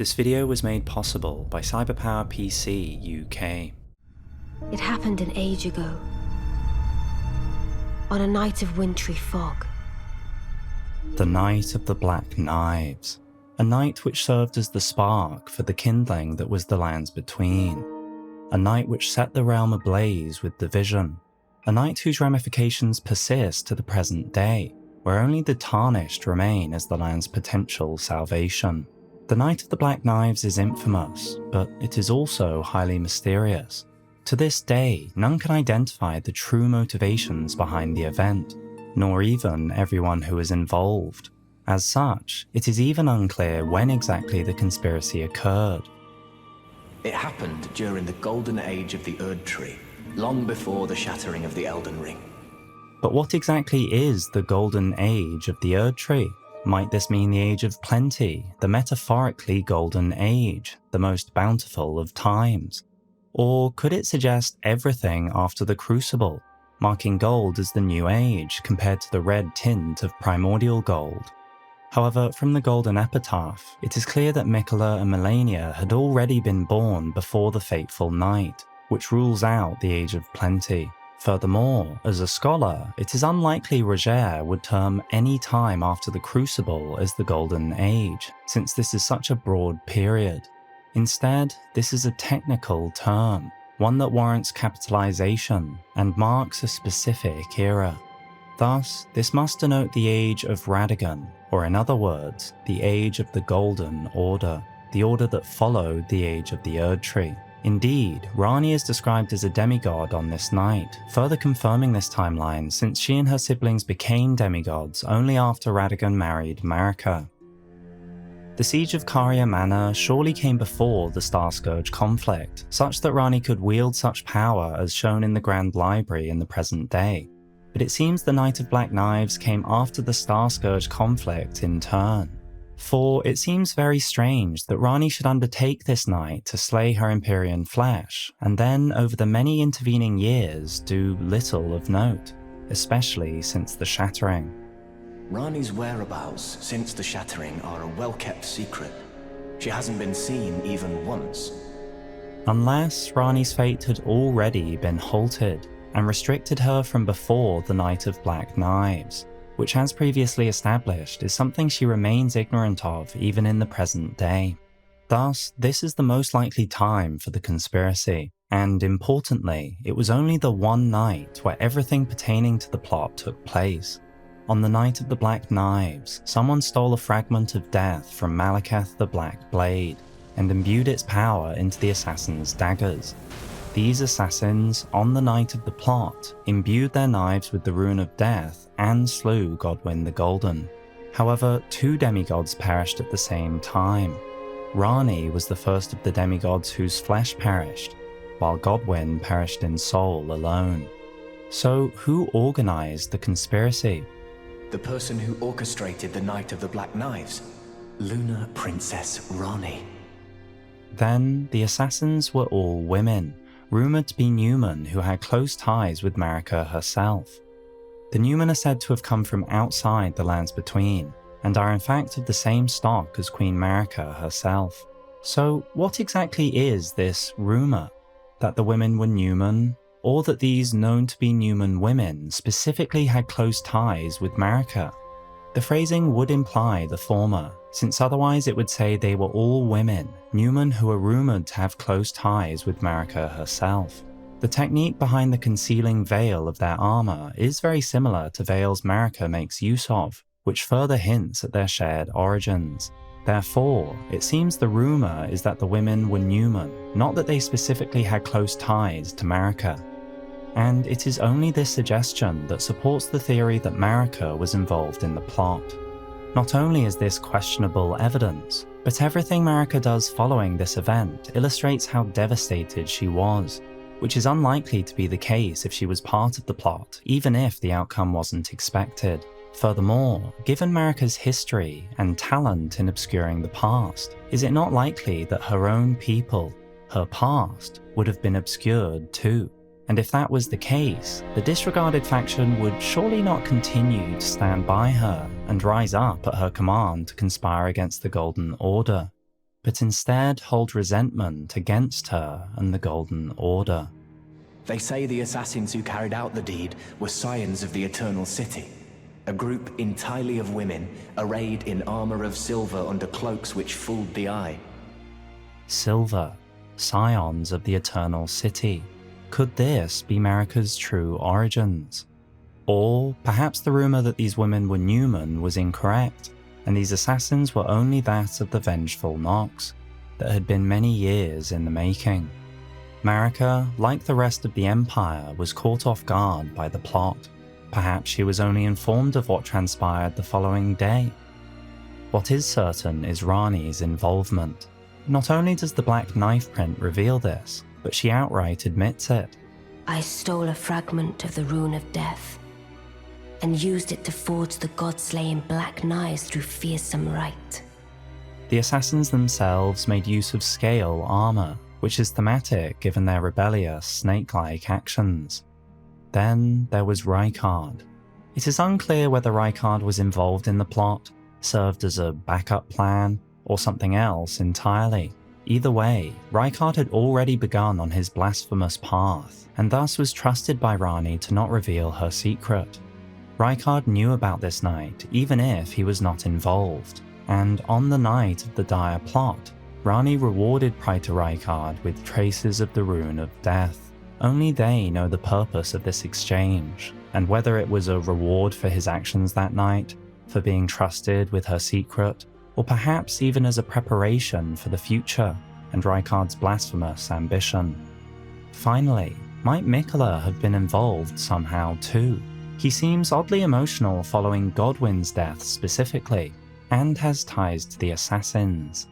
This video was made possible by Cyberpower PC UK. It happened an age ago, on a night of wintry fog. The Night of the Black Knives, a night which served as the spark for the kindling that was the lands between, a night which set the realm ablaze with division, a night whose ramifications persist to the present day, where only the tarnished remain as the land's potential salvation. The Night of the Black Knives is infamous, but it is also highly mysterious. To this day, none can identify the true motivations behind the event, nor even everyone who is involved. As such, it is even unclear when exactly the conspiracy occurred. It happened during the golden age of the Erdtree, long before the shattering of the Elden Ring. But what exactly is the golden age of the Erdtree? Might this mean the Age of Plenty, the metaphorically golden age, the most bountiful of times? Or could it suggest everything after the Crucible, marking gold as the new age compared to the red tint of primordial gold? However, from the golden epitaph, it is clear that Miquella and Melania had already been born before the fateful night, which rules out the Age of Plenty. Furthermore, as a scholar, it is unlikely Roger would term any time after the Crucible as the Golden Age, since this is such a broad period. Instead, this is a technical term, one that warrants capitalization and marks a specific era. Thus, this must denote the age of Radagon, or in other words, the age of the Golden Order, the order that followed the age of the Erdtree. Indeed, Ranni is described as a demigod on this night, further confirming this timeline since she and her siblings became demigods only after Radagon married Marika. The siege of Carrion Manor surely came before the Starscourge conflict, such that Ranni could wield such power as shown in the Grand Library in the present day. But it seems the Night of Black Knives came after the Starscourge conflict in turn. For it seems very strange that Ranni should undertake this night to slay her Empyrean flesh, and then over the many intervening years do little of note, especially since the Shattering. Ranni's whereabouts since the shattering are a well-kept secret. She hasn't been seen even once. Unless Ranni's fate had already been halted and restricted her from before the Night of Black Knives, which as previously established is something she remains ignorant of even in the present day. Thus, this is the most likely time for the conspiracy, and importantly, it was only the one night where everything pertaining to the plot took place. On the Night of the Black Knives, someone stole a fragment of death from Maliketh the Black Blade, and imbued its power into the assassin's daggers. These assassins, on the night of the plot, imbued their knives with the rune of death and slew Godwyn the Golden. However, two demigods perished at the same time. Ranni was the first of the demigods whose flesh perished, while Godwyn perished in soul alone. So who organized the conspiracy? The person who orchestrated the Night of the Black Knives, Lunar Princess Ranni. Then, the assassins were all women, rumoured to be Newman who had close ties with Marika herself. The Newman are said to have come from outside the Lands Between, and are in fact of the same stock as Queen Marika herself. So what exactly is this rumour? That the women were Newman, or that these known to be Newman women specifically had close ties with Marika? The phrasing would imply the former, since otherwise it would say they were all women, Newman who are rumoured to have close ties with Marika herself. The technique behind the concealing veil of their armour is very similar to veils Marika makes use of, which further hints at their shared origins. Therefore, it seems the rumour is that the women were Newman, not that they specifically had close ties to Marika. And it is only this suggestion that supports the theory that Marika was involved in the plot. Not only is this questionable evidence, but everything Marika does following this event illustrates how devastated she was, which is unlikely to be the case if she was part of the plot, even if the outcome wasn't expected. Furthermore, given Marika's history and talent in obscuring the past, is it not likely that her own people, her past, would have been obscured too? And if that was the case, the disregarded faction would surely not continue to stand by her and rise up at her command to conspire against the Golden Order. but instead hold resentment against her and the Golden Order. They say the assassins who carried out the deed were scions of the Eternal City, a group entirely of women, arrayed in armor of silver under cloaks which fooled the eye. Silver, scions of the Eternal City. Could this be Marika's true origins? Or perhaps the rumor that these women were Newman was incorrect, and these assassins were only that of the vengeful Nox, that had been many years in the making. Marika, like the rest of the Empire, was caught off guard by the plot. Perhaps she was only informed of what transpired the following day. What is certain is Ranni's involvement. Not only does the black knife print reveal this, but she outright admits it. I stole a fragment of the Rune of Death and used it to forge the god-slaying black knives through fearsome rite. The assassins themselves made use of scale armor, which is thematic given their rebellious, snake-like actions. Then there was Rykard. It is unclear whether Rykard was involved in the plot, served as a backup plan, or something else entirely. Either way, Rykard had already begun on his blasphemous path, and thus was trusted by Ranni to not reveal her secret. Rykard knew about this night, even if he was not involved, and on the night of the dire plot, Ranni rewarded Praetor Rykard with traces of the Rune of Death. Only they know the purpose of this exchange, and whether it was a reward for his actions that night, for being trusted with her secret, or perhaps even as a preparation for the future and Rykard's blasphemous ambition. Finally, might Mikola have been involved somehow too? He seems oddly emotional following Godwyn's death specifically, and has ties to the assassins.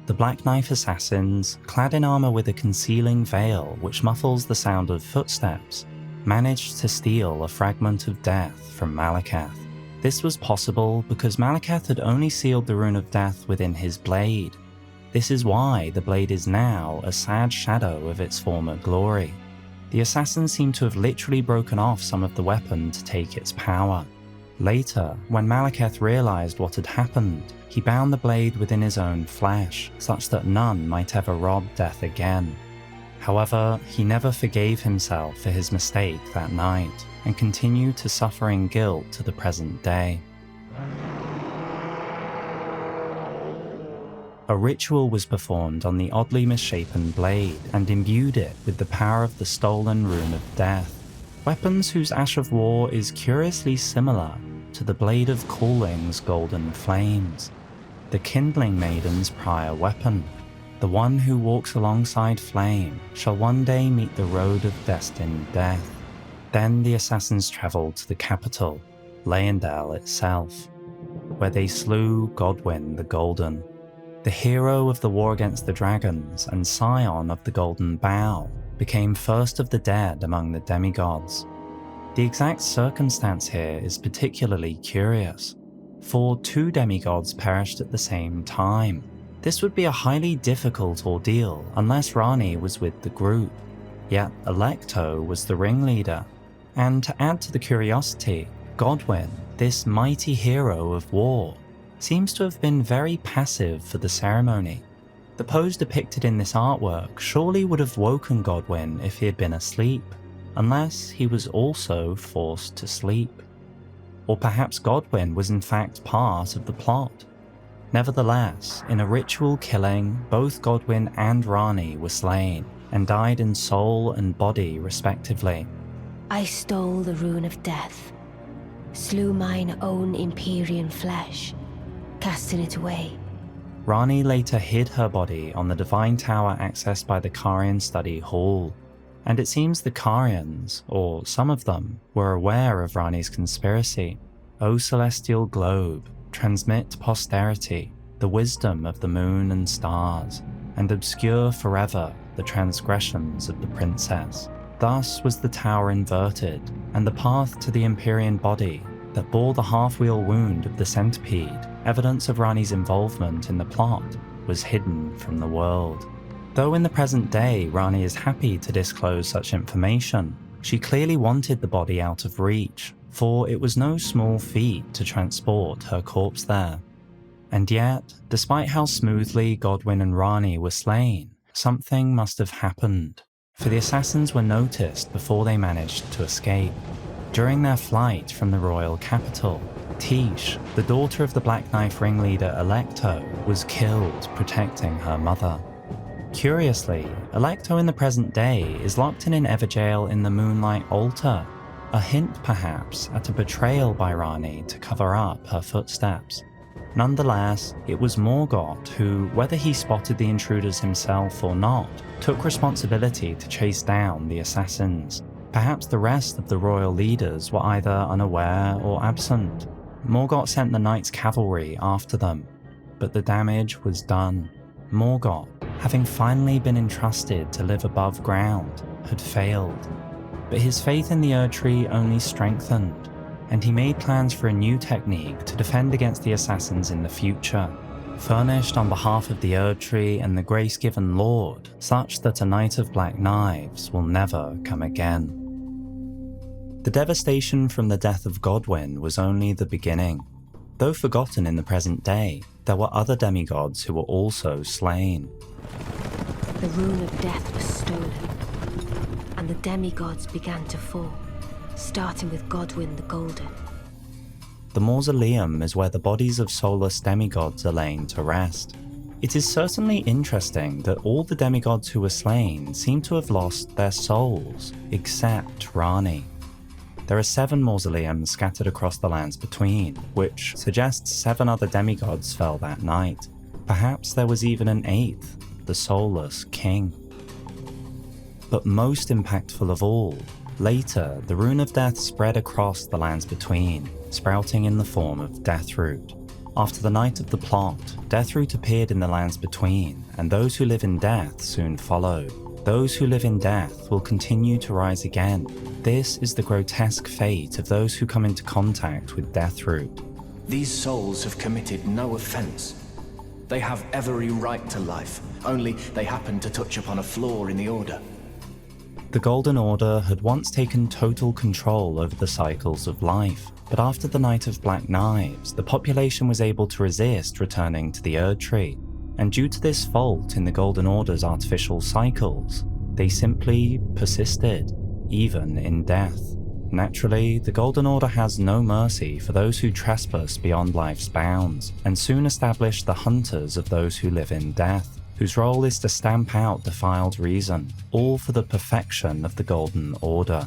The Black Knife assassins, clad in armor with a concealing veil which muffles the sound of footsteps, managed to steal a fragment of death from Maliketh. This was possible because Maliketh had only sealed the Rune of Death within his blade. This is why the blade is now a sad shadow of its former glory. The assassins seem to have literally broken off some of the weapon to take its power. Later, when Maliketh realized what had happened, he bound the blade within his own flesh, such that none might ever rob death again. However, he never forgave himself for his mistake that night, and continued to suffer in guilt to the present day. A ritual was performed on the oddly misshapen blade and imbued it with the power of the stolen Rune of Death, weapons whose Ash of War is curiously similar to the Blade of Calling's golden flames, the Kindling Maiden's prior weapon. The one who walks alongside flame shall one day meet the road of destined death. Then the assassins travelled to the capital, Leyendell itself, where they slew Godwyn the Golden, the hero of the war against the dragons and scion of the Golden Bough, became first of the dead among the demigods. The exact circumstance here is particularly curious, for 2 demigods perished at the same time. This would be a highly difficult ordeal unless Ranni was with the group, yet Alecto was the ringleader. And to add to the curiosity, Godwyn, this mighty hero of war, seems to have been very passive for the ceremony. The pose depicted in this artwork surely would have woken Godwyn if he had been asleep, unless he was also forced to sleep. Or perhaps Godwyn was in fact part of the plot. Nevertheless, in a ritual killing, both Godwyn and Ranni were slain, and died in soul and body respectively. I stole the Rune of Death, slew mine own Empyrean flesh, casting it away. Ranni later hid her body on the Divine Tower accessed by the Carrion Study Hall, and it seems the Carrions, or some of them, were aware of Ranni's conspiracy. O celestial globe, transmit to posterity the wisdom of the moon and stars, and obscure forever the transgressions of the princess. Thus was the tower inverted, and the path to the Empyrean body that bore the half-wheel wound of the centipede, evidence of Ranni's involvement in the plot, was hidden from the world. Though in the present day Ranni is happy to disclose such information, she clearly wanted the body out of reach, for it was no small feat to transport her corpse there. And yet, despite how smoothly Godwyn and Ranni were slain, something must have happened, for the assassins were noticed before they managed to escape. During their flight from the royal capital, Tish, the daughter of the Black Knife ringleader Alecto, was killed protecting her mother. Curiously, Alecto in the present day is locked in an Everjail in the Moonlight Altar, a hint perhaps at a betrayal by Ranni to cover up her footsteps. Nonetheless, it was Morgott who, whether he spotted the intruders himself or not, took responsibility to chase down the assassins. Perhaps the rest of the royal leaders were either unaware or absent. Morgott sent the Knights' Cavalry after them, but the damage was done. Morgott, having finally been entrusted to live above ground, had failed. But his faith in the Erdtree only strengthened, and he made plans for a new technique to defend against the assassins in the future, furnished on behalf of the Erdtree and the grace-given Lord, such that a Knight of Black Knives will never come again. The devastation from the death of Godwyn was only the beginning. Though forgotten in the present day, there were other demigods who were also slain. The rune of death was stolen, and the demigods began to fall, starting with Godwyn the Golden. The mausoleum is where the bodies of soulless demigods are lain to rest. It is certainly interesting that all the demigods who were slain seem to have lost their souls, except Ranni. There are 7 mausoleums scattered across the lands between, which suggests 7 other demigods fell that night. Perhaps there was even an 8th, the soulless king. But most impactful of all, later the rune of death spread across the lands between, sprouting in the form of Deathroot. After the night of the plot, Deathroot appeared in the lands between, and those who live in death soon followed. Those who live in death will continue to rise again. This is the grotesque fate of those who come into contact with Deathroot. These souls have committed no offense. They have every right to life, only they happen to touch upon a flaw in the Order. The Golden Order had once taken total control over the cycles of life, but after the Night of Black Knives, the population was able to resist returning to the Erdtree, and due to this fault in the Golden Order's artificial cycles, they simply persisted, even in death. Naturally, the Golden Order has no mercy for those who trespass beyond life's bounds, and soon establish the hunters of those who live in death, whose role is to stamp out defiled reason, all for the perfection of the Golden Order.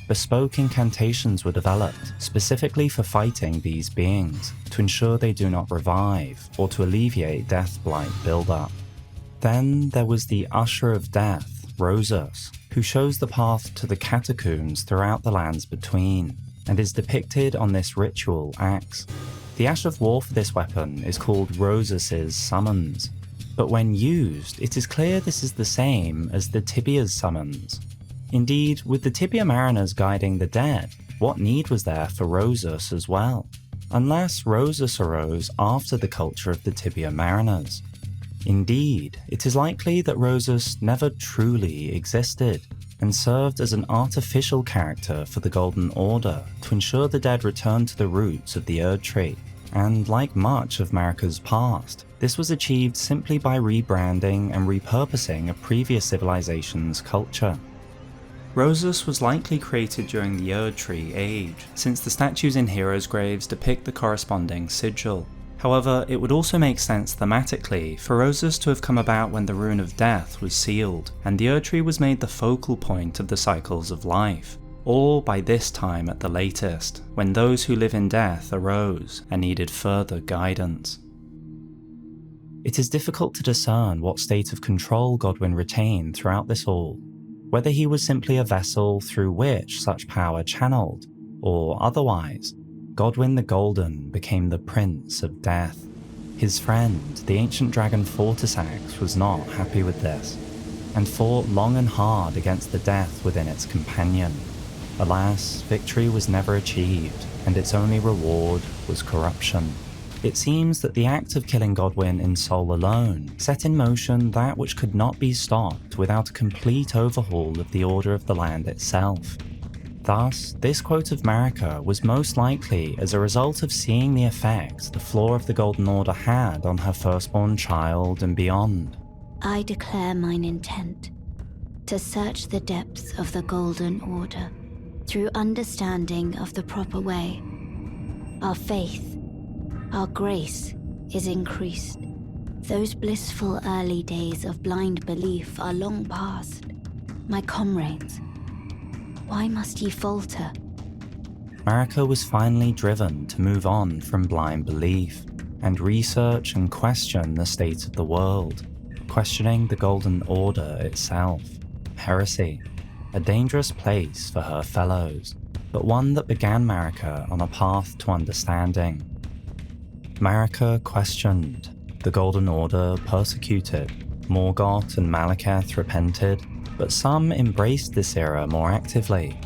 Bespoke incantations were developed specifically for fighting these beings, to ensure they do not revive, or to alleviate death blight buildup. Then there was the Usher of Death, Rosus, who shows the path to the catacombs throughout the lands between, and is depicted on this ritual axe. The Ash of War for this weapon is called Rosus's Summons, but when used, it is clear this is the same as the Tibia's Summons. Indeed, with the Tibia Mariners guiding the dead, what need was there for Rosus as well? Unless Rosus arose after the culture of the Tibia Mariners. Indeed, it is likely that Rosus never truly existed, and served as an artificial character for the Golden Order to ensure the dead returned to the roots of the Erdtree. And like much of Marika's past, this was achieved simply by rebranding and repurposing a previous civilization's culture. Rosus was likely created during the Erdtree age, since the statues in heroes' graves depict the corresponding sigil. However, it would also make sense thematically for Rosus to have come about when the Rune of Death was sealed, and the Erdtree was made the focal point of the cycles of life, or by this time at the latest, when those who live in death arose and needed further guidance. It is difficult to discern what state of control Godwyn retained throughout this all, whether he was simply a vessel through which such power channeled, or otherwise. Godwyn the Golden became the Prince of Death. His friend, the ancient dragon Fortisax, was not happy with this, and fought long and hard against the death within its companion. Alas, victory was never achieved, and its only reward was corruption. It seems that the act of killing Godwyn in soul alone set in motion that which could not be stopped without a complete overhaul of the order of the land itself. Thus, this quote of Marika was most likely as a result of seeing the effect the Flaw of the Golden Order had on her firstborn child and beyond. I declare mine intent to search the depths of the Golden Order through understanding of the proper way. Our faith, our grace is increased. Those blissful early days of blind belief are long past. My comrades, why must ye falter? Marika was finally driven to move on from blind belief and research and question the state of the world, questioning the Golden Order itself. Heresy, a dangerous place for her fellows, but one that began Marika on a path to understanding. Marika questioned. The Golden Order persecuted. Morgoth and Maliketh repented, but some embraced this era more actively.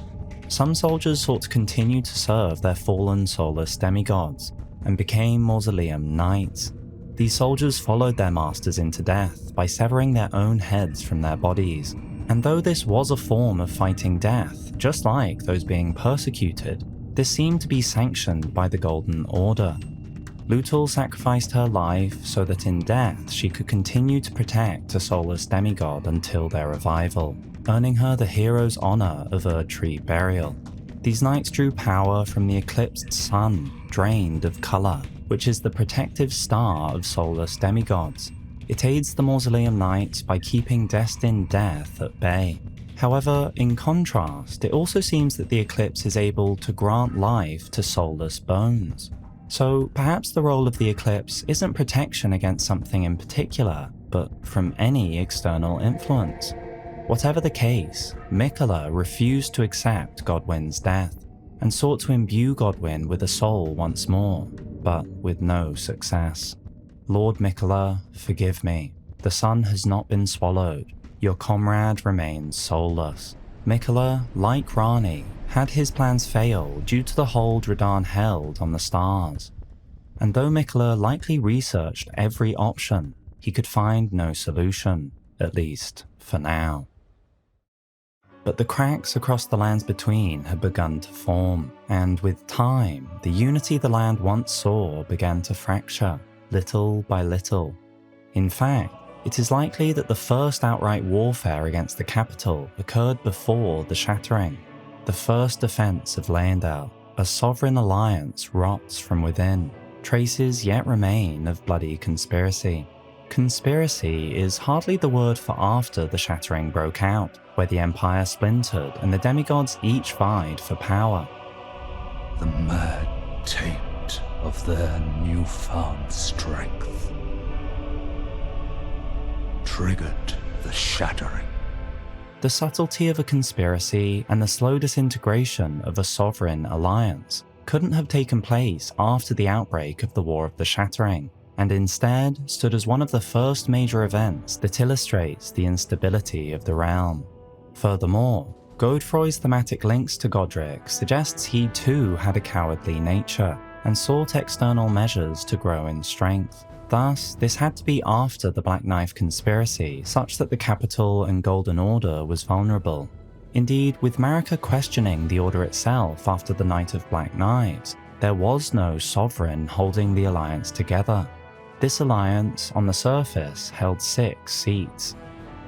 Some soldiers sought to continue to serve their fallen soulless demigods, and became Mausoleum Knights. These soldiers followed their masters into death by severing their own heads from their bodies, and though this was a form of fighting death, just like those being persecuted, this seemed to be sanctioned by the Golden Order. Lutal sacrificed her life so that in death she could continue to protect a soulless demigod until their revival, earning her the hero's honor of Erdtree burial. These knights drew power from the eclipsed sun, drained of color, which is the protective star of soulless demigods. It aids the Mausoleum Knights by keeping destined death at bay. However, in contrast, it also seems that the eclipse is able to grant life to soulless bones. So perhaps the role of the eclipse isn't protection against something in particular, but from any external influence. Whatever the case, Miquella refused to accept Godwyn's death, and sought to imbue Godwyn with a soul once more, but with no success. Lord Miquella, forgive me. The sun has not been swallowed. Your comrade remains soulless. Miquella, like Ranni, had his plans fail due to the hold Radahn held on the stars. And though Miquella likely researched every option, he could find no solution, at least for now. But the cracks across the lands between had begun to form, and with time, the unity the land once saw began to fracture, little by little. In fact, it is likely that the first outright warfare against the capital occurred before the Shattering. The first defense of Leyndell, a sovereign alliance rots from within. Traces yet remain of bloody conspiracy. Conspiracy is hardly the word for after the Shattering broke out, where the Empire splintered and the demigods each vied for power. The mad taint of their newfound strength triggered the Shattering. The subtlety of a conspiracy and the slow disintegration of a sovereign alliance couldn't have taken place after the outbreak of the War of the Shattering, and instead stood as one of the first major events that illustrates the instability of the realm. Furthermore, Godfroy's thematic links to Godric suggests he too had a cowardly nature, and sought external measures to grow in strength. Thus, this had to be after the Black Knife conspiracy, such that the capital and Golden Order was vulnerable. Indeed, with Marika questioning the Order itself after the Night of Black Knives, there was no sovereign holding the alliance together. This alliance, on the surface, held 6 seats.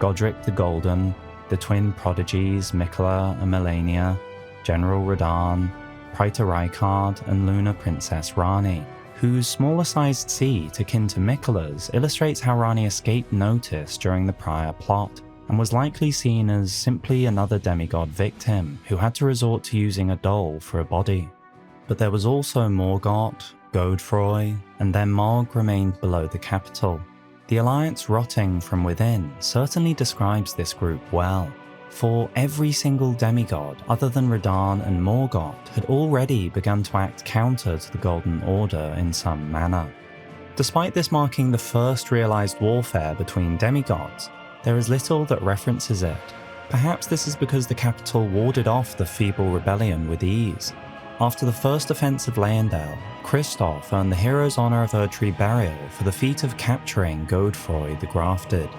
Godric the Golden, the twin prodigies Miquella and Melania, General Radahn, Praetor Rykard, and Lunar Princess Ranni, whose smaller-sized seat akin to Miquella's illustrates how Ranni escaped notice during the prior plot, and was likely seen as simply another demigod victim who had to resort to using a doll for a body. But there was also Morgoth, Godfroy, and then Mog remained below the capital. The alliance rotting from within certainly describes this group well, for every single demigod other than Radahn and Morgoth had already begun to act counter to the Golden Order in some manner. Despite this marking the first realized warfare between demigods, there is little that references it. Perhaps this is because the capital warded off the feeble rebellion with ease. After the first offense of Leyndell, Kristoff earned the hero's honor of Erdtree burial for the feat of capturing Godfroy the Grafted.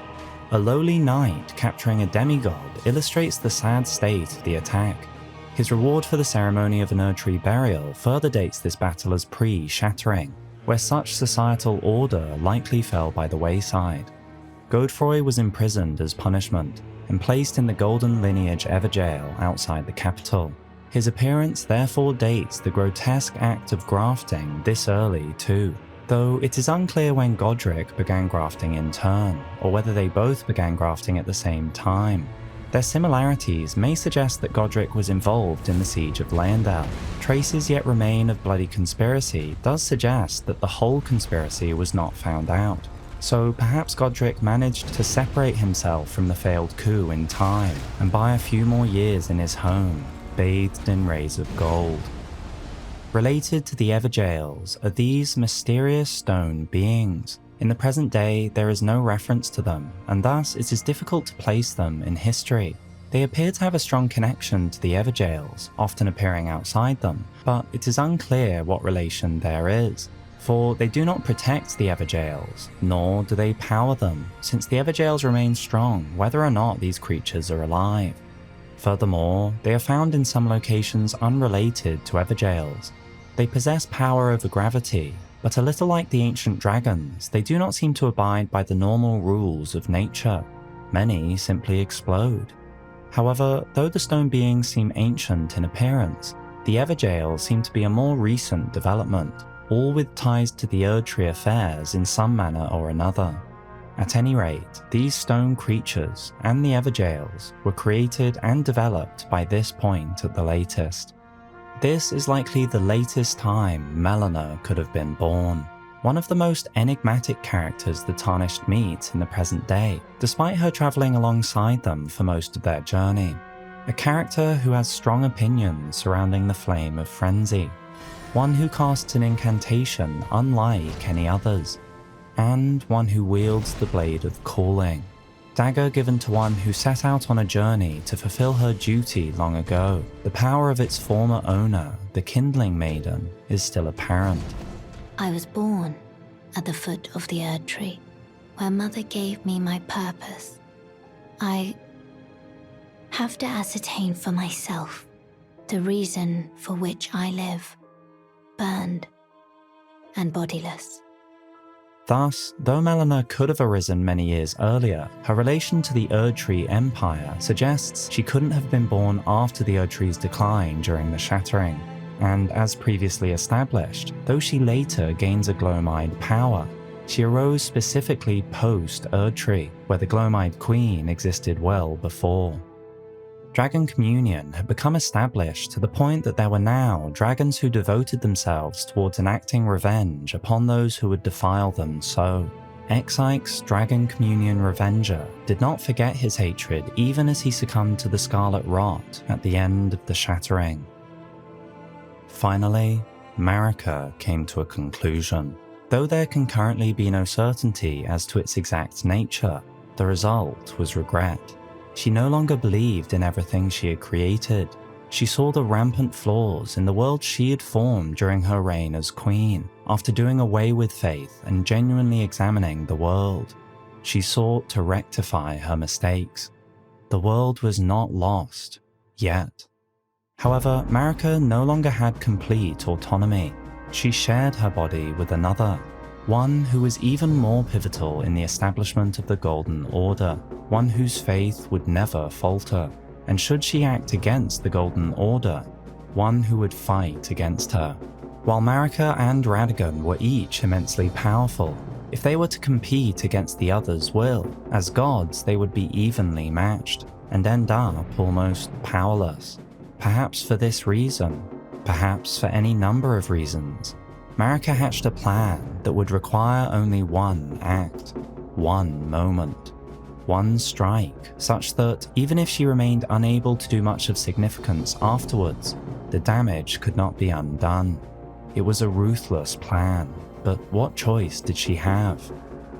A lowly knight capturing a demigod illustrates the sad state of the attack. His reward for the ceremony of an Erdtree burial further dates this battle as pre-shattering, where such societal order likely fell by the wayside. Godfroy was imprisoned as punishment and placed in the Golden Lineage Everjail outside the capital. His appearance therefore dates the grotesque act of grafting this early too, though it is unclear when Godric began grafting in turn, or whether they both began grafting at the same time. Their similarities may suggest that Godric was involved in the siege of Leyendell. Traces yet remain of bloody conspiracy does suggest that the whole conspiracy was not found out. So perhaps Godric managed to separate himself from the failed coup in time and buy a few more years in his home, bathed in rays of gold. Related to the Everjails are these mysterious stone beings. In the present day, there is no reference to them, and thus it is difficult to place them in history. They appear to have a strong connection to the Everjails, often appearing outside them, but it is unclear what relation there is. For they do not protect the Everjails, nor do they power them, since the Everjails remain strong whether or not these creatures are alive. Furthermore, they are found in some locations unrelated to Everjails. They possess power over gravity, but a little like the ancient dragons, they do not seem to abide by the normal rules of nature. Many simply explode. However, though the stone beings seem ancient in appearance, the Everjails seem to be a more recent development, all with ties to the Erdtree affairs in some manner or another. At any rate, these stone creatures and the Everjails were created and developed by this point at the latest. This is likely the latest time Melina could have been born, one of the most enigmatic characters the Tarnished meet in the present day, despite her travelling alongside them for most of their journey. A character who has strong opinions surrounding the Flame of Frenzy, one who casts an incantation unlike any others, and one who wields the Blade of Calling, dagger given to one who set out on a journey to fulfill her duty long ago. The power of its former owner, the Kindling Maiden, is still apparent. I was born at the foot of the Erdtree, where Mother gave me my purpose. I have to ascertain for myself the reason for which I live, burned and bodiless. Thus, though Melina could have arisen many years earlier, her relation to the Erdtree Empire suggests she couldn't have been born after the Erdtree's decline during the Shattering. And as previously established, though she later gains a Glowmide power, she arose specifically post-Erdtree, where the Glowmide Queen existed well before. Dragon communion had become established to the point that there were now dragons who devoted themselves towards enacting revenge upon those who would defile them so. Exike's Dragon Communion Revenger did not forget his hatred even as he succumbed to the Scarlet Rot at the end of the Shattering. Finally, Marika came to a conclusion. Though there can currently be no certainty as to its exact nature, the result was regret. She no longer believed in everything she had created. She saw the rampant flaws in the world she had formed during her reign as queen. After doing away with faith and genuinely examining the world, she sought to rectify her mistakes. The world was not lost, yet. However, Marika no longer had complete autonomy. She shared her body with another, one who was even more pivotal in the establishment of the Golden Order, one whose faith would never falter, and should she act against the Golden Order, one who would fight against her. While Marika and Radagon were each immensely powerful, if they were to compete against the other's will, as gods they would be evenly matched, and end up almost powerless. Perhaps for this reason, perhaps for any number of reasons, Marika hatched a plan that would require only one act, one moment, one strike, such that even if she remained unable to do much of significance afterwards, the damage could not be undone. It was a ruthless plan, but what choice did she have?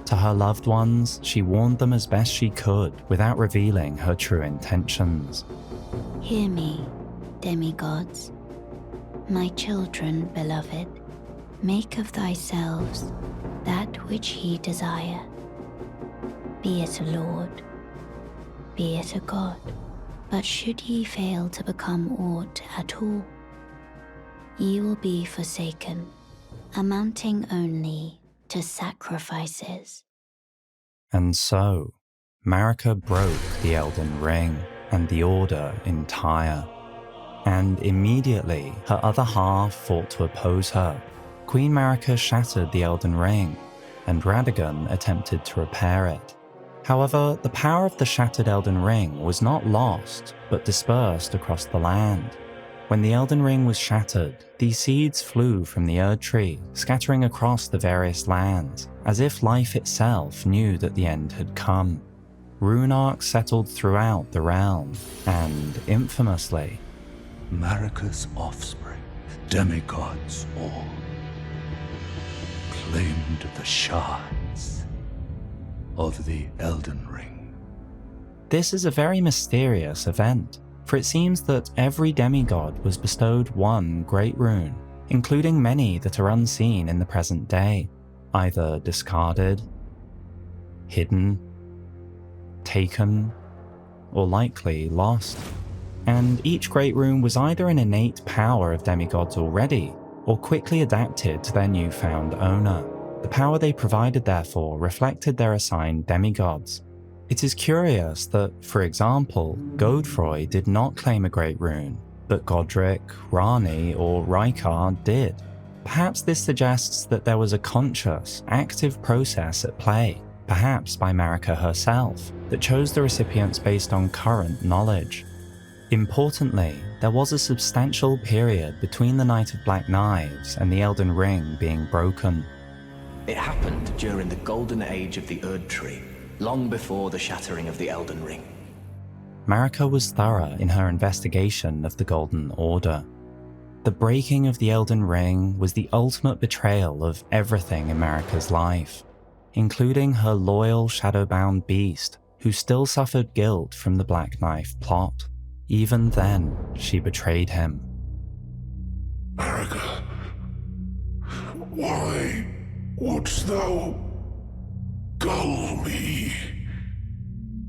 To her loved ones, she warned them as best she could without revealing her true intentions. Hear me, demigods. My children, beloved, make of thyselves that which ye desire. Be it a lord, be it a god, But should ye fail to become aught at all, ye will be forsaken, amounting only to sacrifices. And so, Marika broke the Elden Ring and the Order entire. And immediately, her other half fought to oppose her. Queen Marika shattered the Elden Ring, and Radagon attempted to repair it. However, the power of the shattered Elden Ring was not lost, but dispersed across the land. When the Elden Ring was shattered, these seeds flew from the Erdtree, scattering across the various lands, as if life itself knew that the end had come. Rune arcs settled throughout the realm, and infamously, Marika's offspring, demigods all, claimed the shards of the Elden Ring. This is a very mysterious event, for it seems that every demigod was bestowed one great rune, including many that are unseen in the present day, either discarded, hidden, taken, or likely lost. And each great rune was either an innate power of demigods already, or quickly adapted to their newfound owner. The power they provided therefore reflected their assigned demigods. It is curious that, for example, Godwyn did not claim a great rune, but Godric, Ranni, or Marika did. Perhaps this suggests that there was a conscious, active process at play, perhaps by Marika herself, that chose the recipients based on current knowledge. Importantly, there was a substantial period between the Night of Black Knives and the Elden Ring being broken. It happened during the golden age of the Erdtree, long before the shattering of the Elden Ring. Marika was thorough in her investigation of the Golden Order. The breaking of the Elden Ring was the ultimate betrayal of everything in Marika's life, including her loyal shadowbound beast, who still suffered guilt from the Black Knife plot. Even then, she betrayed him. Marika, why wouldst thou gull me?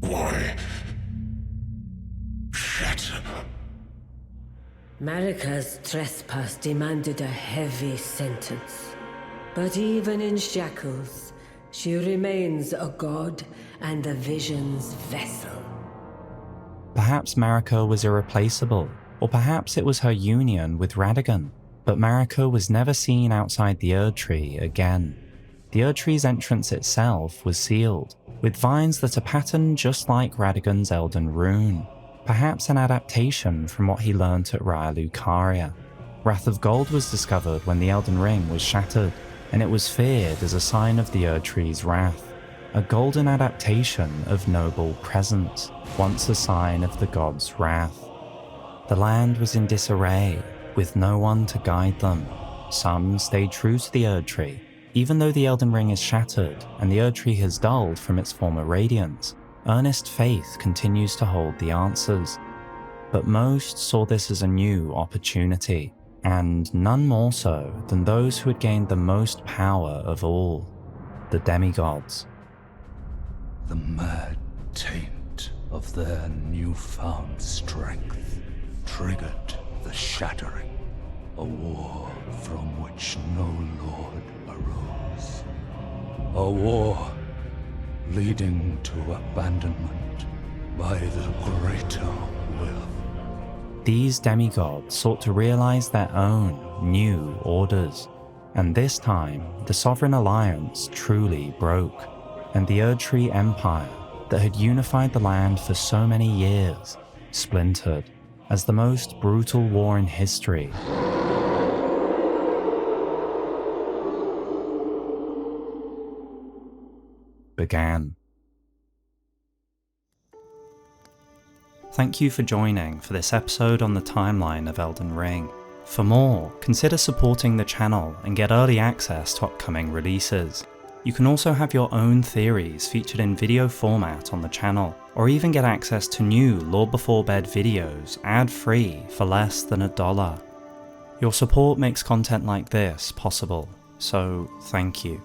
Why shatter? Marika's trespass demanded a heavy sentence. But even in shackles, she remains a god and the vision's vessel. Perhaps Marika was irreplaceable, or perhaps it was her union with Radagon, but Marika was never seen outside the Erdtree again. The Erdtree's entrance itself was sealed, with vines that are patterned just like Radagon's Elden Rune, perhaps an adaptation from what he learnt at Lucaria. Wrath of Gold was discovered when the Elden Ring was shattered, and it was feared as a sign of the Erdtree's wrath, a golden adaptation of noble presence, once a sign of the god's wrath. The land was in disarray, with no one to guide them. Some stayed true to the Erdtree, even though the Elden Ring is shattered and the Erdtree has dulled from its former radiance. Earnest faith continues to hold the answers. But most saw this as a new opportunity, and none more so than those who had gained the most power of all, the demigods. The mad taint of their newfound strength triggered the shattering, a war from which no lord arose. A war leading to abandonment by the greater will. These demigods sought to realize their own new orders, and this time the Sovereign Alliance truly broke, and the Erdtree Empire that had unified the land for so many years splintered as the most brutal war in history began. Thank you for joining for this episode on the timeline of Elden Ring. For more, consider supporting the channel and get early access to upcoming releases. You can also have your own theories featured in video format on the channel, or even get access to new Lore Before Bed videos ad-free for less than $1. Your support makes content like this possible, so thank you.